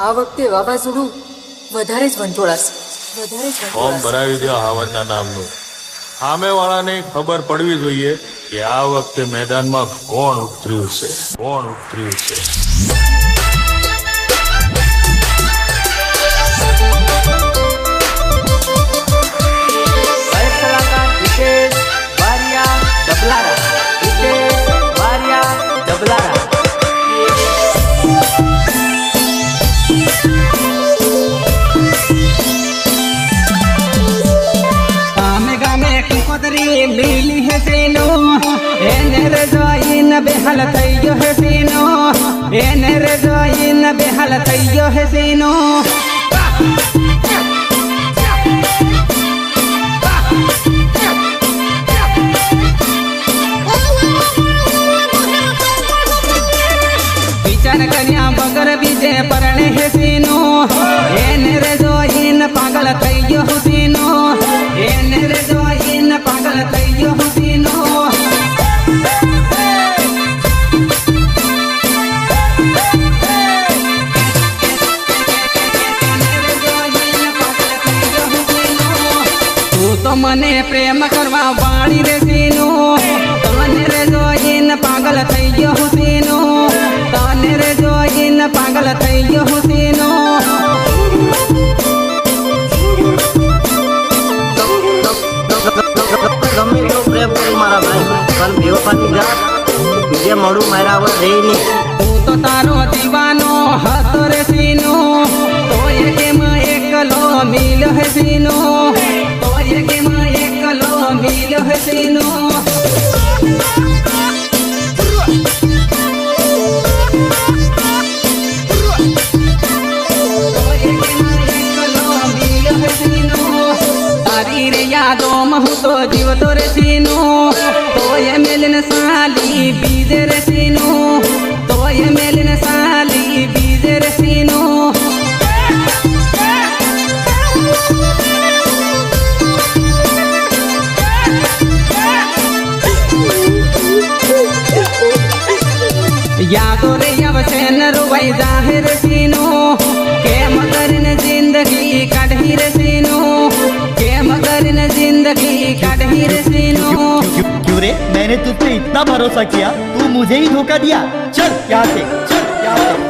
આ વખતે વાવાઝોડું વધારે જ વંટોળાશે. ફોર્મ ભરાવી દો હાવનના નામનું. સામેવાળાને ખબર પડવી જોઈએ કે આ વખતે મેદાનમાં કોણ ઉતર્યું છે. मिली है सीनो एने रे जोइन बेहाल थईयो है सीनो एने रे जोइन बेहाल थईयो है सीनो विचार कन्या बगर बीजे परणे है सीनो एने रे जोइन पागल थईयो है सीनो एने रे जोइन पागल थईयो है सीनो तू तो मने प्रेम करवा वाली रे सीनो तने रे जोइन पागल थईयो है सीनो तने रे जोइन पागल थईयो है सीनो ગમે એટલો પ્રેમ કરું મારા ભાઈ પણ બેવફાની જાત બીજે મળું મારા આવડ રહી નહીં. હું તો તારો દીવાનો હતો રે સીનો તોય કેમ એકલો મિલ હે સીનો તોય કેમ એકલો મિલ હે સીનો तारी रे यादों में हूँ तो जीव तो रे सीनो तो ये मिलन साली बीजे रे सीनो तो ये मिलन साली बीजे रे सीनो यादों रे अवसन रुवाई जाहिर सीनो के मगर न जिंदगी काढ़ी रे सीनो के मगर न जिंदगी काढ़ी रे सीनो. क्यों रे मैंने तुझ पे इतना भरोसा किया तू मुझे ही धोखा दिया. चल यहाँ से चल यहाँ से.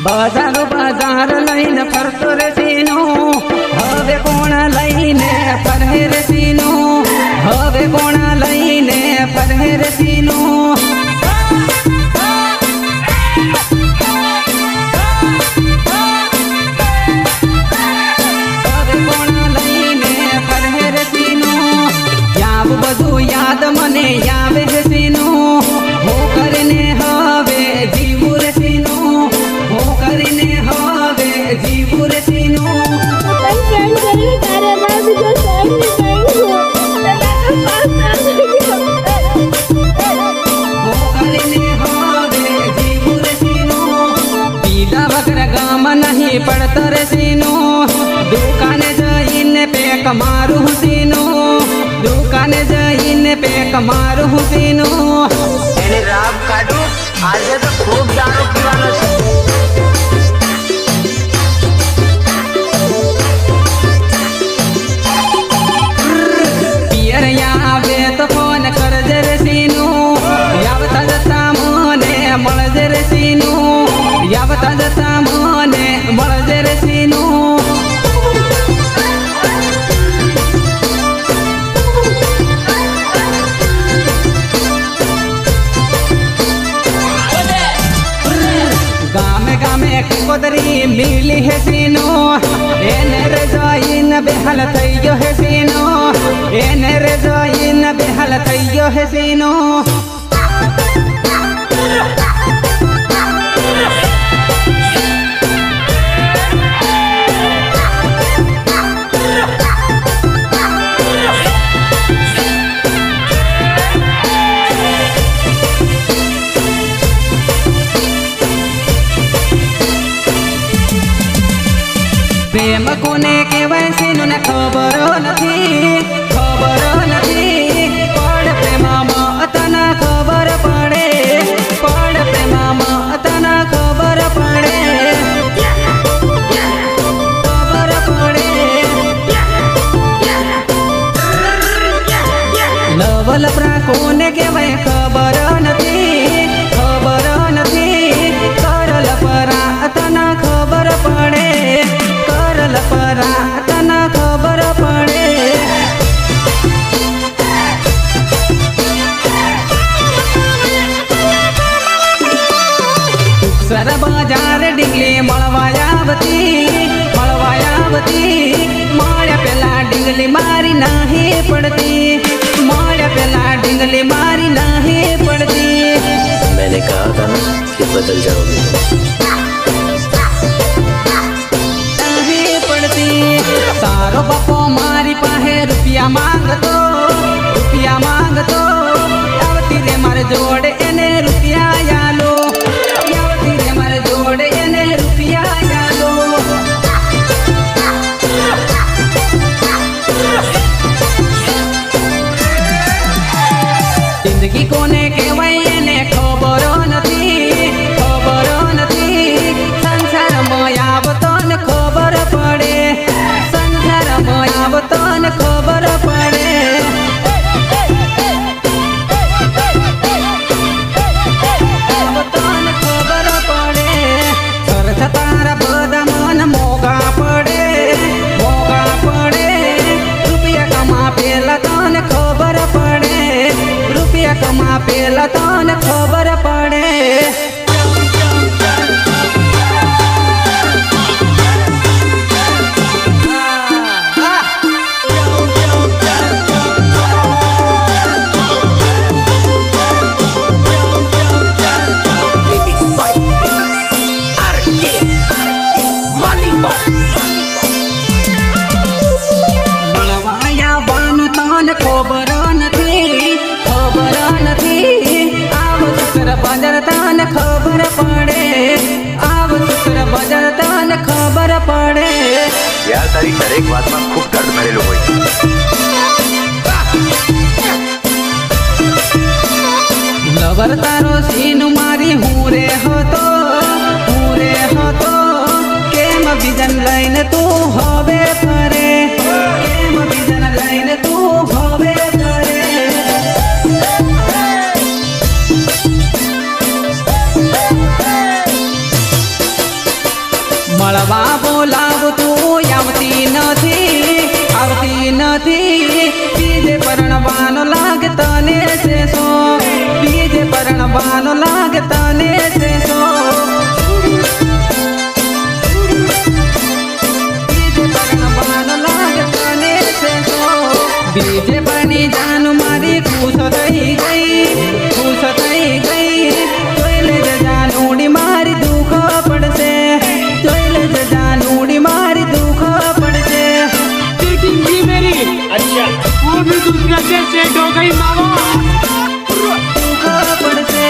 बाजार बाजार लईन फरतो रे सीनो हवे कोण लईने फरे रे सीनो हवे कोण लईने फरे रे सीनो हवे कोण लईने फरे रे सीनो याव बधु याद मने यावे है सीनो हो करने हवे जीव रे सीनो हो करने हवे जीव रे सीनो हो करने हवे जीव रे सीनो पीला बकर गाम नहीं पड़त रे सीनो दुकान जइन पे कमारू सीनो दुकान जइन पे कमारू सीनो એને રામ કાઢું આજે તો ખૂબ દારૂ પીવાનો છે. पियर आवे तो फोन कर रे सीनो यावता जता मोने मळ रे सीनो यावता जता मोने मळ रे सीनो गामे गामे कोदरी मिली है सीनो एने रे जोइन बेहाल थईयो है सीनो एने रे जोइन बेहाल थईयो है सीनो કોને કહેવાય છે ને ખબર નથી પડ પ્રેમમાં તને ખબર પડે પડ પ્રેમમાં તને ખબર પડે લવલ પ્રા કોને કહેવાય ખબર નથી કરલ પરા તને ખબર પડે કરલ પરા તને ખબર પડે સર બજાર ડીંગલી મળવાયાવતી મળ્યા પેલા ડીંગલી મારી નાહી પડતી મળ્યા પેલા ડીંગલી મારી નાહી પડતી मैंने कहा था ना कि बदल जाओगे નાહી પડતી તારો બાપો મારી પાસે રૂપિયા માંગતો આવતી રે મારે જોડે એને રૂપિયા યાલો આવતી રે મારે જોડે એને રૂપિયા યાલો જિંદગી કોને કહેવાય એને ખબર નથી સંસારમાં આવતો ને ખબર પડે સંસારમાં આવતો ને ખબર પડે આવતો ને ખબર પડે સરસ તારા બધા મન મોગા પડે રૂપિયા કમા પેલા તને ખબર પડે રૂપિયા કમા પેલા તને ખબર પડે મળવાયાવાનું તને ખબર નથી આવ સુસર બજાર તને ખબર પડે આવ સુસર બજાર તને ખબર પડે यार तारी दरेक वातમાં ખૂબ દર્દ ભરેલું હોય લવર તારો સીન મારી હું રે હતો કેમ બીજન લઈને તું હવે ફરે કેમ બીજન લઈને તું હવે ફરે મળવા બોલાવ તું આવતી નથી બીજે પરણવાનો લાગે તને છે સો બીજે પરણવાનો લાગે તને છે સો બીજે પરણવાનો લાગે તને છે સો બીજે બની જાન મારી ખુશ થઈ ગઈ જોઈ લેજે જાનુડી મારી દુઃખ પડશે જોઈ લેજે જાનુડી મારી દુઃખ પડશે अच्छा वो भी दूसरा से सेट हो गई मामा પડશે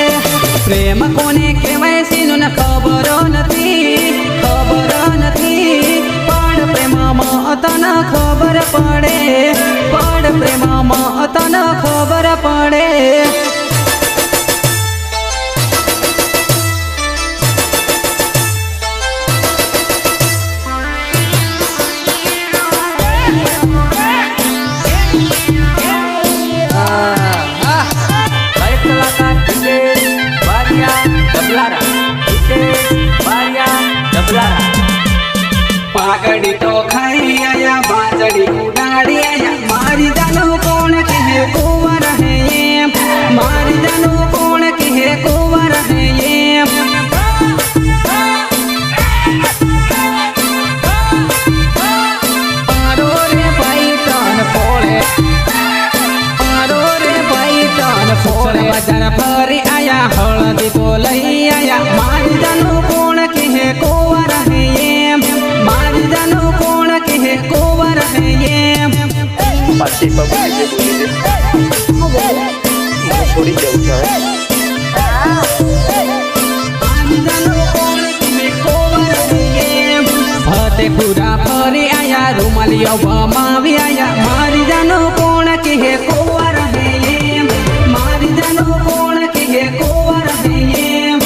પ્રેમ કોને કહેવાય સીનું ને ખબર નથી પણ પ્રેમમાં તને ખબર પડે પણ પ્રેમમાં તને ખબર પડે પાઘડી તો ખાઈ આયા બાજડી ઉડાડી આયા મારી જાનો કોણ કહે કુંવર હે એમ મારી જાનો કોણ કહે કુંવર હે એમ પારો રે ભાઈ તન ફોળે બજાર ફરી આયા હળદી તો લઈ આયા મારી જાનો કોણ કહે કુંવર હે એમ મારી જાનો કોણ કહે કુંવર હે એમ પાછી પગલે જે બોલી દે છોડી જવું છે મારી જાનો કોણ કહે કુંવર હે એમ ફતેપુરા ફરી આયા મળ્યો ભમાવી આયા મારી જાનો કોણ કહે કોવા રહે એમ મારી જાનો કોણ કહે કોવા રહે એમ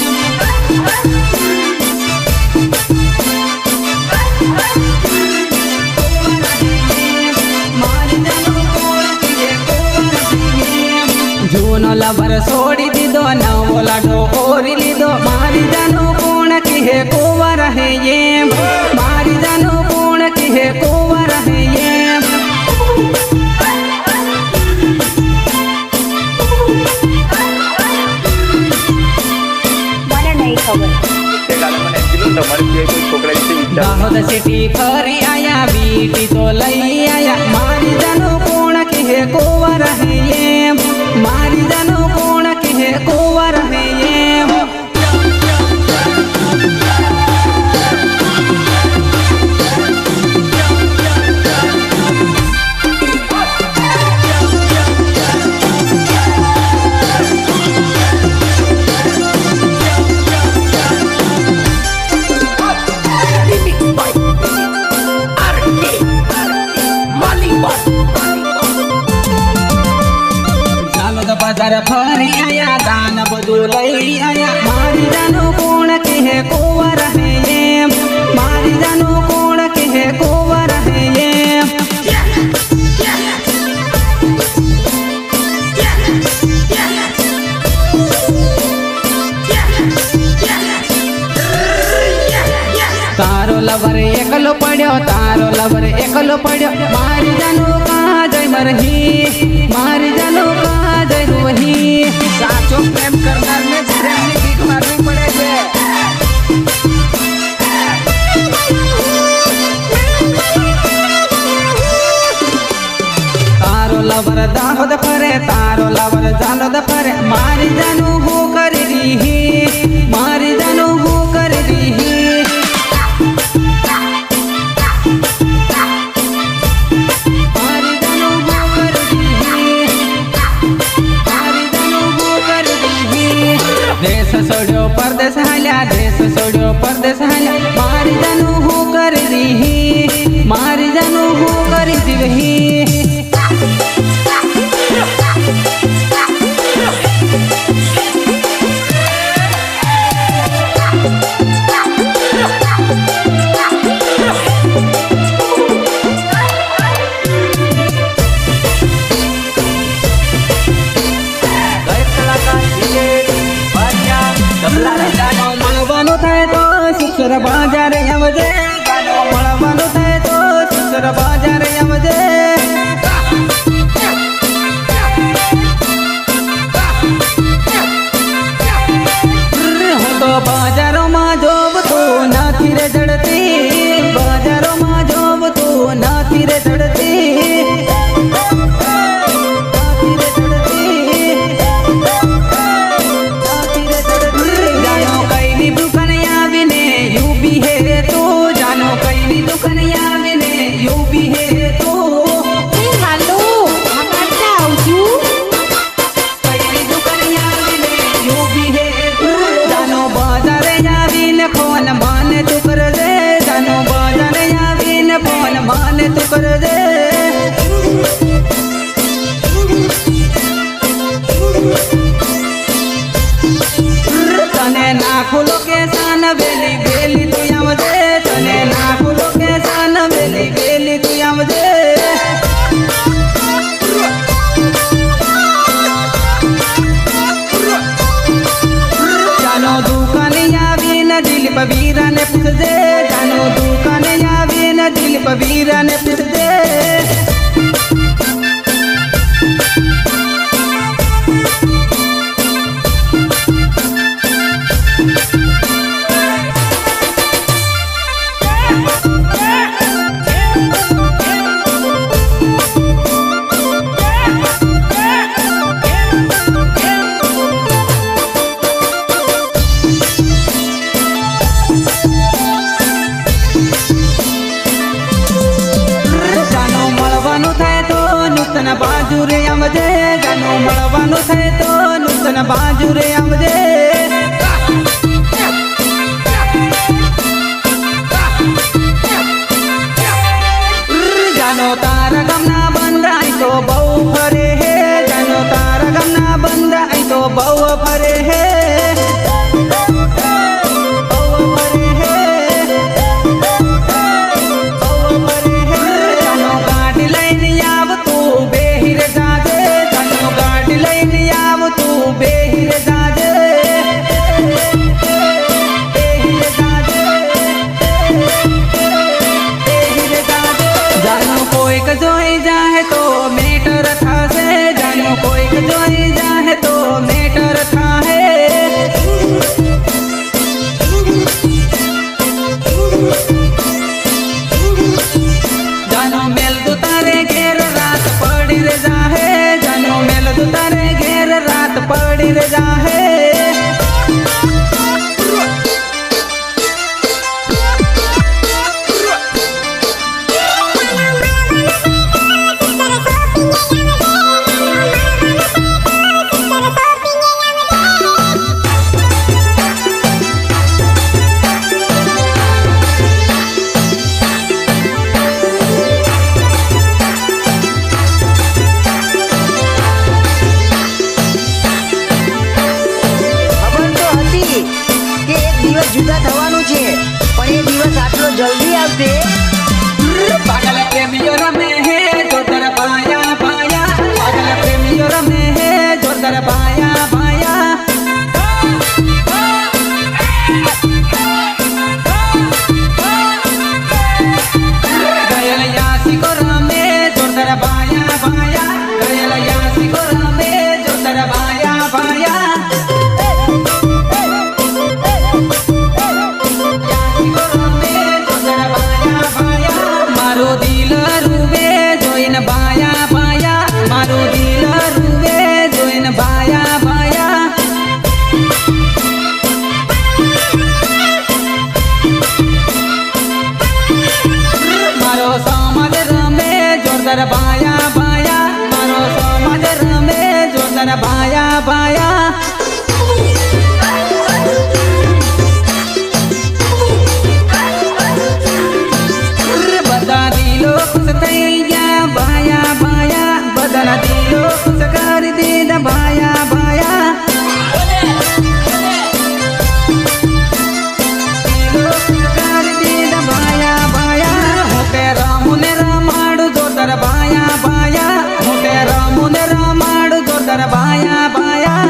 જૂનો લવર છોડી દીધો નવો લાડો ઓરી લીધો મારી જાનો કોણ કહે કોવા રહે એમ મારી જાનો કોણ કહે કોવા રહે એમ મને નહીં ખબર દાહોદ સિટી ફરી આયા બીટી તો લઈ આયા મારી જાનો કોણ કહે કોવા રહે એમ મારી જાનો કોણ કહે કોવા રહે એમ બજાર ફરી આયા દાન બધું લઈ આયા મારી જાનો કોણ કહે કોવા રહે એમ મારી જાનો કોણ કહે કોવા રહે એમ તારો લવર એકલો પડ્યો મારી જાનો કાજય મરહી મારી જાનો કાજય રોહી સાચો પ્રેમ કરનારને જ પ્રેમની ભીખ મારવી પડે છે તારો લવર દાહોદ ફરે તારો લવર જાલોદ ફરે મારી જાનો હું કરી રીહી મારી જાનો હું કરી રીહી દેશ છોડ્યો પરદેશ હાલ્યા મારી જાનું હું કરી દીહી મારી જાનું હું કરી દીવહી મળવાનું થાય તો સુસર બાજારે આવજે મળવાનું થાય તો સુસર બાજારે આવજે હું તો બજારોમાં જોબ તું નથી રે જડતી બજારોમાં જોબ તું નથી રે જડતી તને નાખો લોકેશન બેલી બેલી તું આવજે તને નાખો લોકેશન બેલી બેલી તું આવજે જાનો દુકાને આવીને દિલીપ વીરાને પૂછજે જાનો દુકાને આવીને દિલીપ વીરાને પૂછજે બાજુ રે આવજે જાનો મળવાનું થાય તો નૂતન બાજુ રે આવજે તારા ભાયા ભાયા બધા દિલો ખુશ થઈ ગયા ભાયા ભાયા બધાના દિલો ખુશ કરી દીધા ભાયા ભાયા દિલો ખુશ કરી દીધા ભાયા ભાયા હું તે રામુને રમાડું જો તારા ભાયા ભાયા હું તે રામુને રમાડું જો તારા ભાયા ભાયા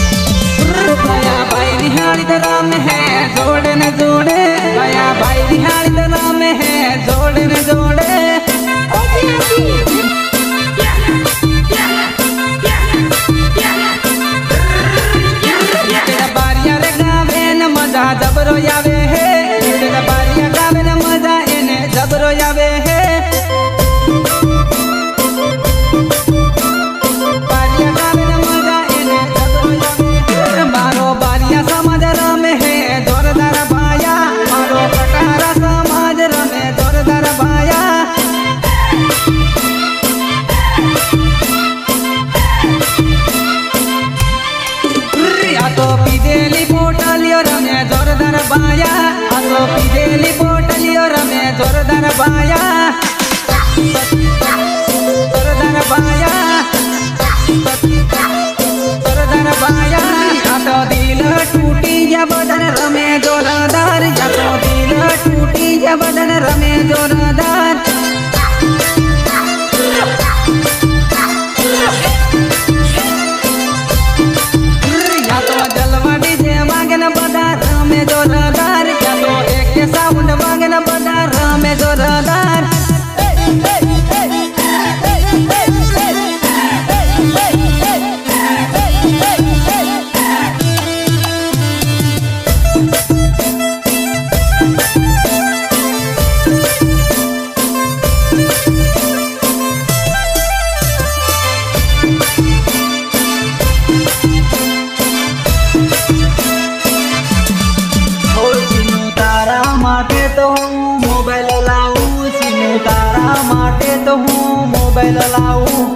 गया भाई रिहाड़ी दरा में है जोड़े न जोड़े गया भाई रिहाड़ी दरा में है जोड़े न जोड़े तेरा बारिया रे गावे न मजा जबरो यावे है तेरा बारिया गावे न मजा इने जबरो यावे है बारिया गावे न मजा इने जबरो यावे है मारो बारिया समाज रमे है जोरदार भाया मारो कटारा समाज रमे जोरदार भाया आ तो पीदेली पोटलियो रमे जोरदार भाया आ तो पीदेली पोटलियो रमे जोरदार भाया जोरदार भाया जोरदार भाया आ तो दिल टूटी या बदन रमे जोरदार या तो दिल टूटी या बदन रमे जोरदार या तो जलवा डीजे वागे न बदा रमे जोरदार या तो एक साउंड वागे न बदा रमे जोरदार સીનું તારા માટે તો હું મોબાઈલ લાવું સીનું તારા માટે તો હું મોબાઈલ લાવું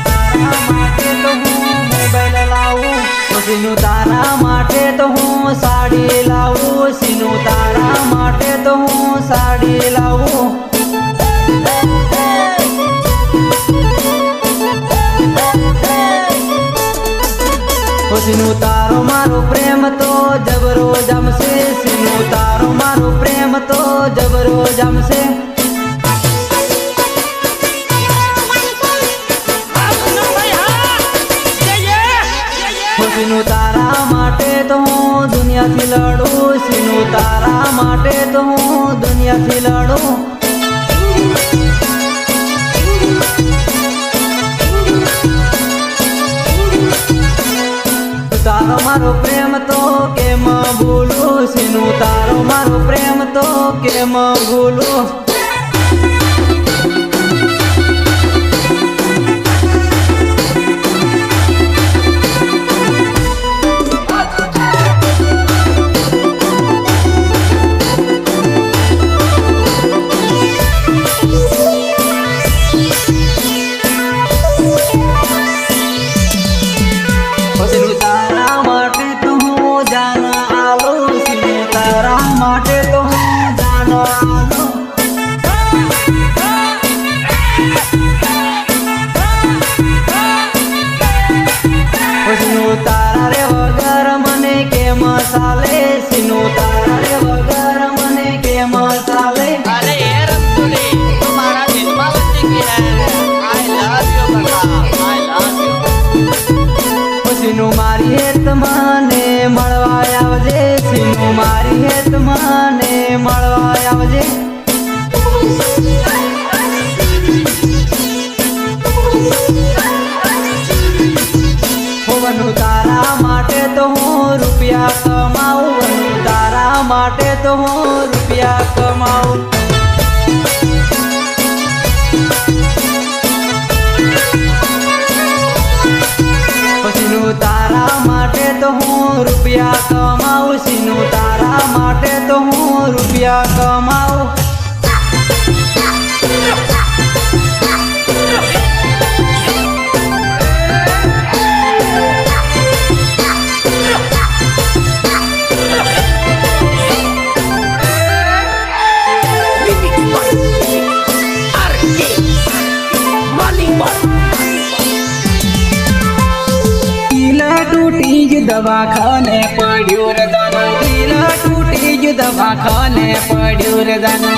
તારા માટે તો હું મોબાઈલ લાવું સીનું તારા માટે તો હું સાડી લાવું સીનું તારા માટે તો હું સાડી લાવું સીનું તારો મારો પ્રેમ તો જબરો જમશે સીનું તારો મારો પ્રેમ તો જબરો જમશે સીનું તારા માટે તો હું દુનિયાથી લડું સીનું તારા માટે તો હું દુનિયાથી લડું તારો મારો પ્રેમ તો કેમ ભૂલું સીનું તારો મારો પ્રેમ તો કેમ ભૂલું સીનું તારા માટે તો હું જાન આલો સીનું તારા માટે તો હું જાન આલો સીનું તારા રે વગર મને કેમ ચાલે સીનું તારા રે વગર મને કેમ ચાલે अरे ये रंतुली तो मारा दिलवा बंदी की है आई लव यू बका आई लव यू સીનું મારી હેત મને મળવા આવજે સીનું મારી હેત મને મળવા આવજે હોવાનું તારા માટે તો હું રૂપિયા કમાઉં માટે તો હું રૂપિયા કમાઉં. પછીનું તારા માટે તો હું રૂપિયા કમાઉં. સીનું તારા માટે તો હું રૂપિયા કમાઉં. टूटी जो दवाखाने पड्यो रे दानो. दिल टूटी जो दवाखाने पड्यो रे दानो.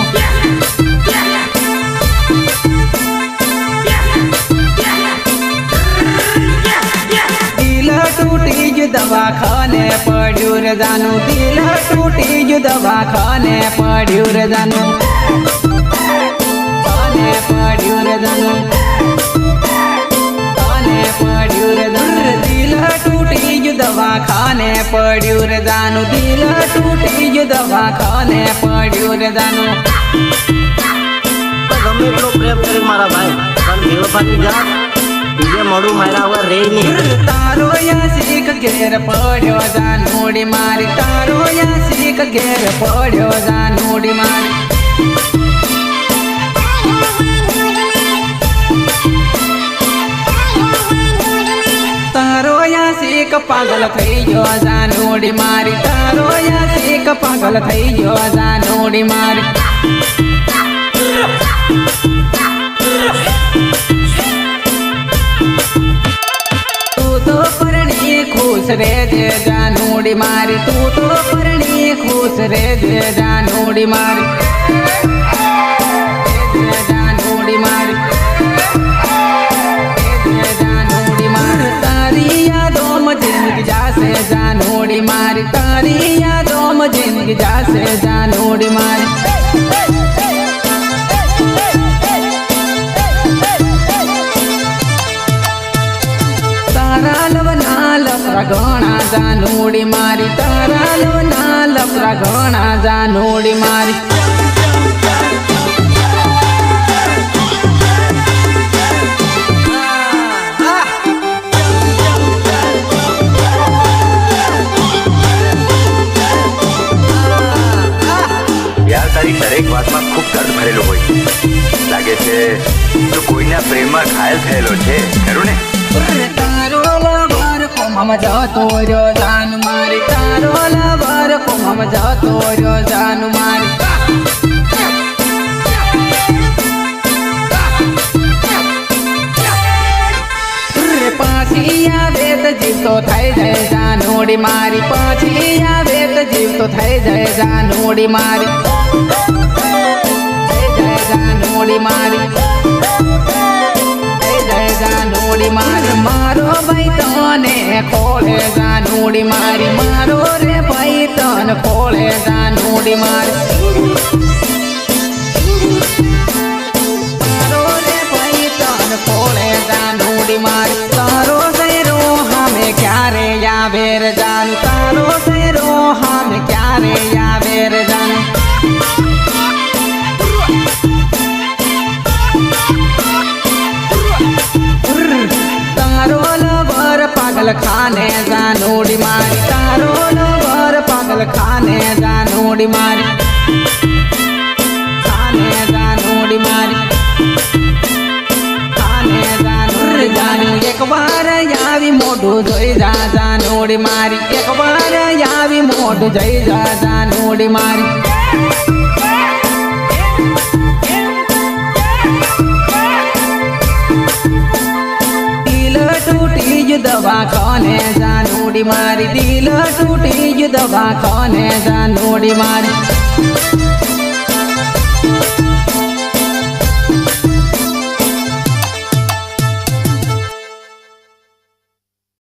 दिल टूटी जो दवाखाने पड्यो रे दानो. दिल टूटी जो दवाखाने पड्यो रे दानो. खाने पड्यो रे दानो. पड्यो रे दानो. दिल टूटी जो दवाखाने पड्यो रे दानो. दिल टूटी जो दवाखाने पड्यो रे दानो. ગમે એટલો પ્રેમ કરે મારા ભાઈ પણ બેવફાની જાત બીજે મોડું માર્યા વગર રે નહીં. તારો યાસીક ઘેર પડ્યો જાનોડી મારી. તારો યાસીક ઘેર પડ્યો જાનોડી મારી. તારો યાસીક પાગલ થઈ ગયો જાનોડી મારી. તારો યાસીક પાગલ થઈ ગયો જાનોડી મારી. તું તો પરણી ખુશ રહેજે જાનોડી મારી. તું તો પરણી ખુશ રહેજે જાનોડી મારી. જાનોડી મારી. તારી યાદોમાં જિંદગી જાશે જાનોડી મારી. તારી યાદોમાં જિંદગી જાશે જાનોડી મારી. તારા લવના લફરા ઘણા જાનોડી મારી. તારા લવના લફરા ઘણા જાનોડી મારી. યાર તારી દરેક વાતમાં ખૂબ દર્દ ભરેલું હોય છે. લાગે છે તું કોઈના પ્રેમમાં ઘાયલ થયેલો છે ખરું ને? તારો લવર કોમમાં જતો રહ્યો જાન મારી. તારો લવર કોમમાં જતો રહ્યો જાન મારી. પાછી આવે તો જીવતો થઈ જાય જાનોડી મારી. પાછી આવે તો જીવતો થઈ જાય જાનોડી મારી. થઈ જાય જાનોડી મારી. થઈ જાય જાનોડી મારી. મારો ભાઈ તને ખોળે જાનોડી મારી. મારો રે ભાઈ તને ખોળે જાનોડી મારી. મારો રે ભાઈ તને ખોળે જાનોડી મારી. તારો સૈરો હામે ક્યારે આવે રે જાન. તારો સૈરો હામે ક્યારે આવે રે જાન. તારો લવર પાગલ ખાને જાનોડી મારી. તારો લવર પાગલ ખાને જાનોડી મારી. ખાને જાનોડી મારી. ખાને જાનોડી જાનું. એક વાર આવી મોઢું જોઈ જા જાનોડી મારી. એક વાર આવી મોઢું જોઈ જા જાનોડી મારી. દિલ ટૂટી જ દવાખાને જાનોડી મારી. દિલ ટૂટી જ દવાખાને જાનોડી મારી.